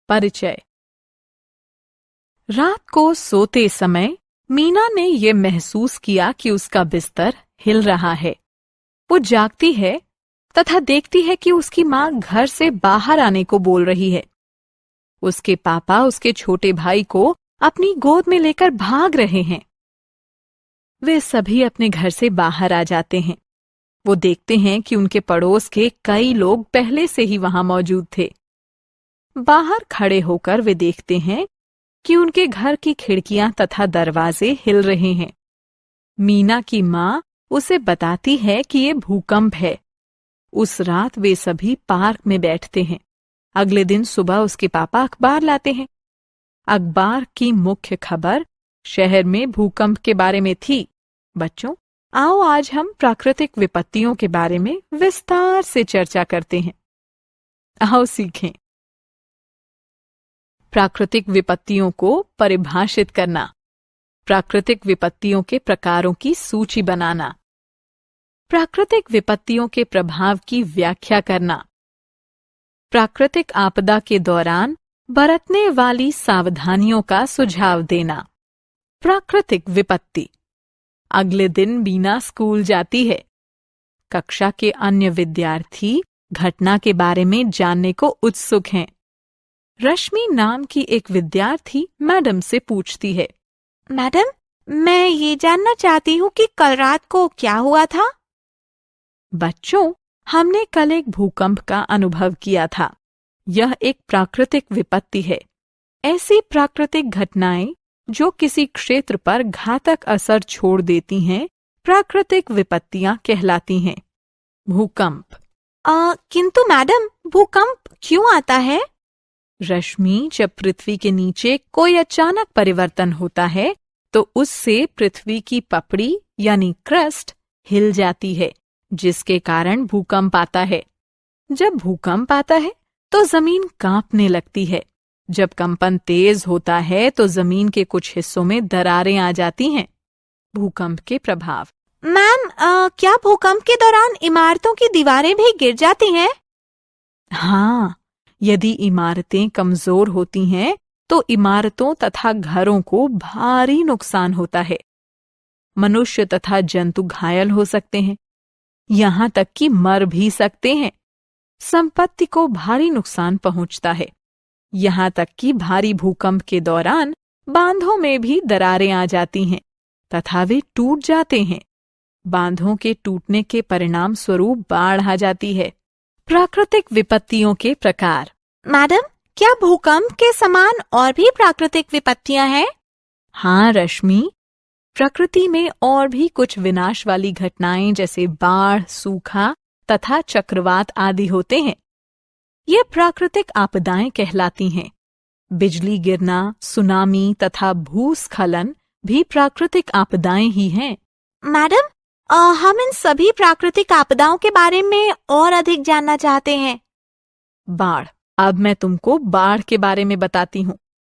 परिचय। रात को सोते समय मीना ने यह महसूस किया कि उसका बिस्तर हिल रहा है। वो जागती है तथा देखती है कि उसकी माँ घर से बाहर आने को बोल रही है। उसके पापा उसके छोटे भाई को अपनी गोद में लेकर भाग रहे हैं। वे सभी अपने घर से बाहर आ जाते हैं। वो देखते हैं कि उनके पड़ोस के कई लोग पहले से ही वहां मौजूद थे। बाहर खड़े होकर वे देखते हैं कि उनके घर की खिड़कियां तथा दरवाजे हिल रहे हैं। मीना की माँ उसे बताती है कि ये भूकंप है। उस रात वे सभी पार्क में बैठते हैं। अगले दिन सुबह उसके पापा अखबार लाते हैं। अखबार की मुख्य खबर शहर में भूकंप के बारे में थी। बच्चों, आओ आज हम प्राकृतिक विपत्तियों के बारे में विस्तार से चर्चा करते हैं। आओ सीखें। प्राकृतिक विपत्तियों को परिभाषित करना। प्राकृतिक विपत्तियों के प्रकारों की सूची बनाना। प्राकृतिक विपत्तियों के प्रभाव की व्याख्या करना। प्राकृतिक आपदा के दौरान बरतने वाली सावधानियों का सुझाव देना। प्राकृतिक विपत्ति। अगले दिन मीना स्कूल जाती है। कक्षा के अन्य विद्यार्थी घटना के बारे में जानने को उत्सुक हैं। रश्मि नाम की एक विद्यार्थी मैडम से पूछती है, मैडम, मैं ये जानना चाहती हूँ कि कल रात को क्या हुआ था? बच्चों, हमने कल एक भूकंप का अनुभव किया था। यह एक प्राकृतिक विपत्ति है। ऐसी प्राकृतिक घटनाएं जो किसी क्षेत्र पर घातक असर छोड़ देती हैं, प्राकृतिक विपत्तियां कहलाती हैं। भूकंप। किंतु मैडम, भूकंप क्यों आता है? रश्मि, जब पृथ्वी के नीचे कोई अचानक परिवर्तन होता है तो उससे पृथ्वी की पपड़ी यानी क्रस्ट हिल जाती है, जिसके कारण भूकंप आता है। जब भूकंप आता है तो जमीन कांपने लगती है। जब कंपन तेज होता है तो जमीन के कुछ हिस्सों में दरारें आ जाती हैं। भूकंप के प्रभाव। मैम, क्या भूकंप के दौरान इमारतों की दीवारें भी गिर जाती हैं? हाँ, यदि इमारतें कमजोर होती हैं तो इमारतों तथा घरों को भारी नुकसान होता है। मनुष्य तथा जंतु घायल हो सकते हैं, यहाँ तक कि मर भी सकते हैं। संपत्ति को भारी नुकसान पहुंचता है, यहाँ तक कि भारी भूकंप के दौरान बांधों में भी दरारें आ जाती हैं तथा वे टूट जाते हैं। बांधों के टूटने के परिणाम स्वरूप बाढ़ आ जाती है। प्राकृतिक विपत्तियों के प्रकार। मैडम, क्या भूकंप के समान और भी प्राकृतिक विपत्तियां हैं? हाँ रश्मि, प्रकृति में और भी कुछ विनाश वाली घटनाएं जैसे बाढ़, सूखा तथा चक्रवात आदि होते हैं। ये प्राकृतिक आपदाएं कहलाती हैं। बिजली गिरना, सुनामी तथा भूस्खलन भी प्राकृतिक आपदाएं ही हैं। मैडम, हम इन सभी प्राकृतिक आपदाओं के बारे में और अधिक जानना चाहते हैं। बाढ़। अब मैं तुमको बाढ़ के बारे में बताती हूँ।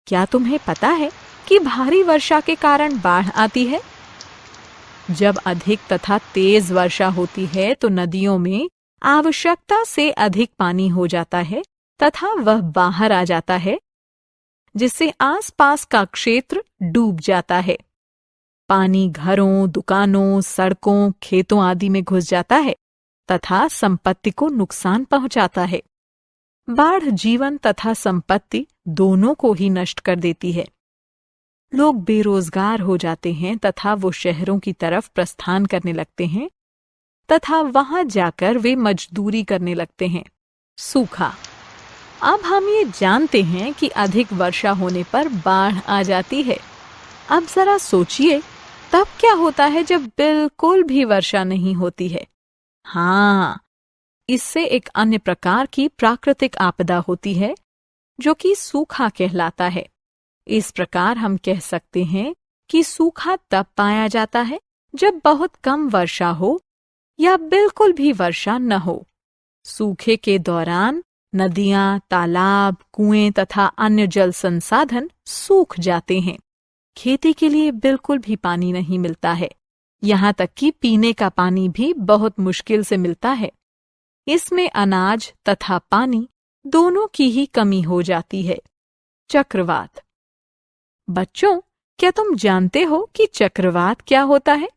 क्या तुम्हें पता है कि भारी वर्षा के कारण बाढ़ आती है? जब अधिक तथा तेज वर्षा होती है तो नदियों में आवश्यकता से अधिक पानी हो जाता है तथा वह बाहर आ जाता है, जिससे आसपास का क्षेत्र डूब जाता है। पानी घरों, दुकानों, सड़कों, खेतों आदि में घुस जाता है तथा संपत्ति को नुकसान पहुंचाता है। बाढ़ जीवन तथा संपत्ति दोनों को ही नष्ट कर देती है। लोग बेरोजगार हो जाते हैं तथा वो शहरों की तरफ प्रस्थान करने लगते हैं तथा वहां जाकर वे मजदूरी करने लगते हैं। सूखा। अब हम ये जानते हैं कि अधिक वर्षा होने पर बाढ़ आ जाती है। अब जरा सोचिए, तब क्या होता है जब बिल्कुल भी वर्षा नहीं होती है? हाँ, इससे एक अन्य प्रकार की प्राकृतिक आपदा होती है जो कि सूखा कहलाता है। इस प्रकार हम कह सकते हैं कि सूखा तब पाया जाता है जब बहुत कम वर्षा हो या बिल्कुल भी वर्षा न हो। सूखे के दौरान नदियां, तालाब, कुएं तथा अन्य जल संसाधन सूख जाते हैं। खेती के लिए बिल्कुल भी पानी नहीं मिलता है। यहाँ तक कि पीने का पानी भी बहुत मुश्किल से मिलता है। इसमें अनाज तथा पानी दोनों की ही कमी हो जाती है। चक्रवात। बच्चों, क्या तुम जानते हो कि चक्रवात क्या होता है?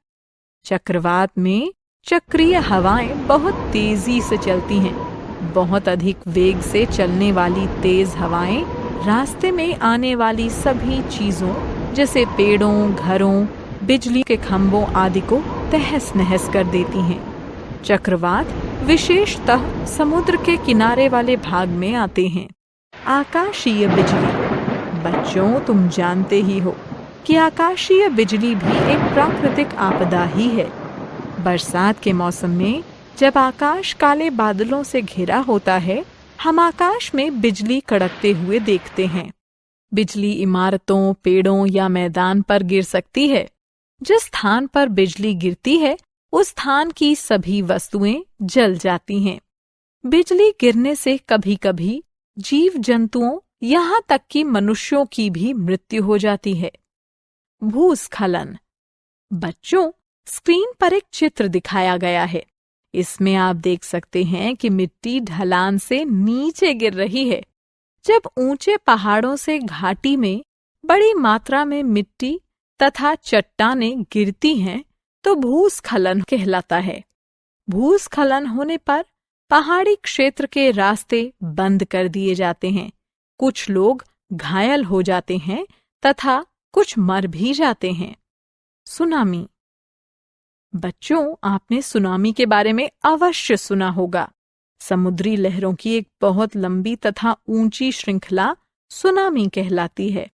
चक्रवात में चक्रीय हवाएं बहुत तेजी से चलती हैं। बहुत अधिक वेग से चलने वाली तेज हवाएं रास्ते में आने वाली सभी चीजों जैसे पेड़ों, घरों, बिजली के खंभों आदि को तहस नहस कर देती हैं। चक्रवात विशेषतः समुद्र के किनारे वाले भाग में आते हैं। आकाशीय बिजली। बच्चों, तुम जानते ही हो कि आकाशीय बिजली भी एक प्राकृतिक आपदा ही है। बरसात के मौसम में जब आकाश काले बादलों से घिरा होता है, हम आकाश में बिजली कड़कते हुए देखते हैं। बिजली इमारतों, पेड़ों या मैदान पर गिर सकती है। जिस स्थान पर बिजली गिरती है, उस स्थान की सभी वस्तुएं जल जाती हैं। बिजली गिरने से कभी-कभी जीव जंतुओं यहाँ तक कि मनुष्यों की भी मृत्यु हो जाती है। भूस्खलन। बच्चों, स्क्रीन पर एक चित्र दिखाया गया है। इसमें आप देख सकते हैं कि मिट्टी ढलान से नीचे गिर रही है। जब ऊंचे पहाड़ों से घाटी में बड़ी मात्रा में मिट्टी तथा चट्टानें गिरती हैं, तो भूस्खलन कहलाता है। भूस्खलन होने पर पहाड़ी क्षेत्र के रास्ते बंद कर दिए जाते हैं। कुछ लोग घायल हो जाते हैं तथा कुछ मर भी जाते हैं। सुनामी। बच्चों, आपने सुनामी के बारे में अवश्य सुना होगा। समुद्री लहरों की एक बहुत लंबी तथा ऊंची श्रृंखला सुनामी कहलाती है।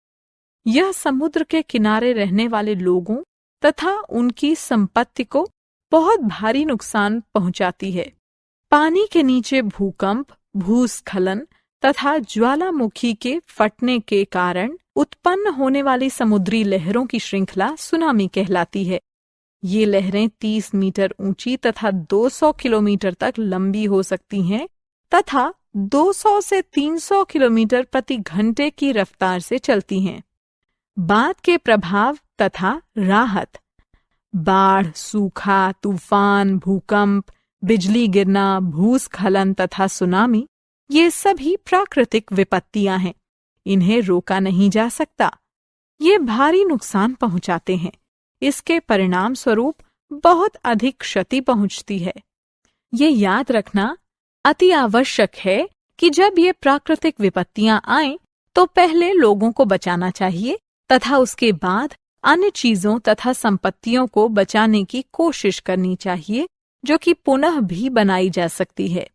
यह समुद्र के किनारे रहने वाले लोगों तथा उनकी संपत्ति को बहुत भारी नुकसान पहुंचाती है। पानी के नीचे भूकंप, भूस्खलन तथा ज्वालामुखी के फटने के कारण उत्पन्न होने वाली समुद्री लहरों की श्रृंखला सुनामी कहलाती है। ये लहरें 30 मीटर ऊंची तथा 200 किलोमीटर तक लंबी हो सकती हैं तथा 200 से 300 किलोमीटर प्रति घंटे की रफ्तार से चलती हैं। बाद के प्रभाव तथा राहत। बाढ़, सूखा, तूफान, भूकंप, बिजली गिरना, भूस्खलन तथा सुनामी ये सभी प्राकृतिक विपत्तियां हैं। इन्हें रोका नहीं जा सकता। ये भारी नुकसान पहुंचाते हैं। इसके परिणाम स्वरूप बहुत अधिक क्षति पहुंचती है। ये याद रखना अति आवश्यक है कि जब ये प्राकृतिक विपत्तियां आएं, तो पहले लोगों को बचाना चाहिए तथा उसके बाद अन्य चीजों तथा संपत्तियों को बचाने की कोशिश करनी चाहिए, जो कि पुनः भी बनाई जा सकती है।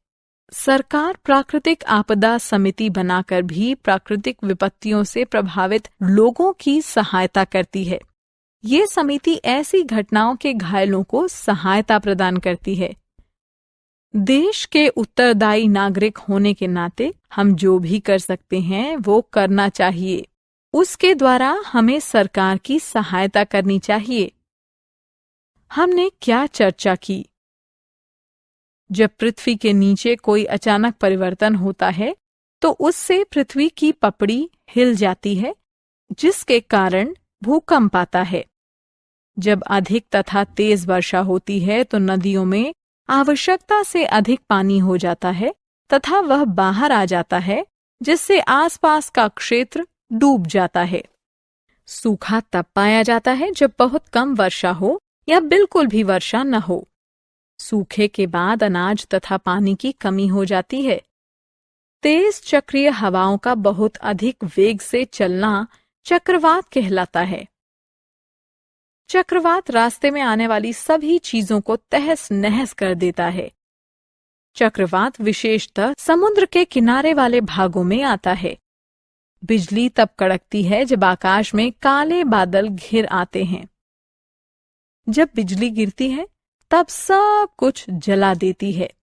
सरकार प्राकृतिक आपदा समिति बनाकर भी प्राकृतिक विपत्तियों से प्रभावित लोगों की सहायता करती है। ये समिति ऐसी घटनाओं के घायलों को सहायता प्रदान करती है। देश के उत्तरदायी नागरिक होने के नाते हम जो भी कर सकते हैं वो करना चाहिए। उसके द्वारा हमें सरकार की सहायता करनी चाहिए। हमने क्या चर्चा की? जब पृथ्वी के नीचे कोई अचानक परिवर्तन होता है तो उससे पृथ्वी की पपड़ी हिल जाती है, जिसके कारण भूकंप आता है। जब अधिक तथा तेज वर्षा होती है तो नदियों में आवश्यकता से अधिक पानी हो जाता है तथा वह बाहर आ जाता है, जिससे आसपास का क्षेत्र डूब जाता है। सूखा तब पाया जाता है जब बहुत कम वर्षा हो या बिल्कुल भी वर्षा न हो। सूखे के बाद अनाज तथा पानी की कमी हो जाती है। तेज चक्रीय हवाओं का बहुत अधिक वेग से चलना चक्रवात कहलाता है। चक्रवात रास्ते में आने वाली सभी चीजों को तहस नहस कर देता है। चक्रवात विशेषतः समुद्र के किनारे वाले भागों में आता है। बिजली तब कड़कती है जब आकाश में काले बादल घिर आते हैं। जब बिजली गिरती है तब सब कुछ जला देती है।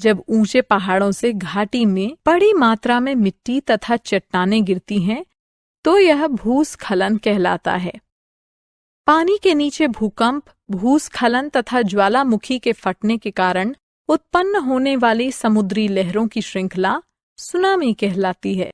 जब ऊंचे पहाड़ों से घाटी में बड़ी मात्रा में मिट्टी तथा चट्टानें गिरती हैं, तो यह भूस्खलन कहलाता है। पानी के नीचे भूकंप, भूस्खलन तथा ज्वालामुखी के फटने के कारण उत्पन्न होने वाली समुद्री लहरों की श्रृंखला सुनामी कहलाती है।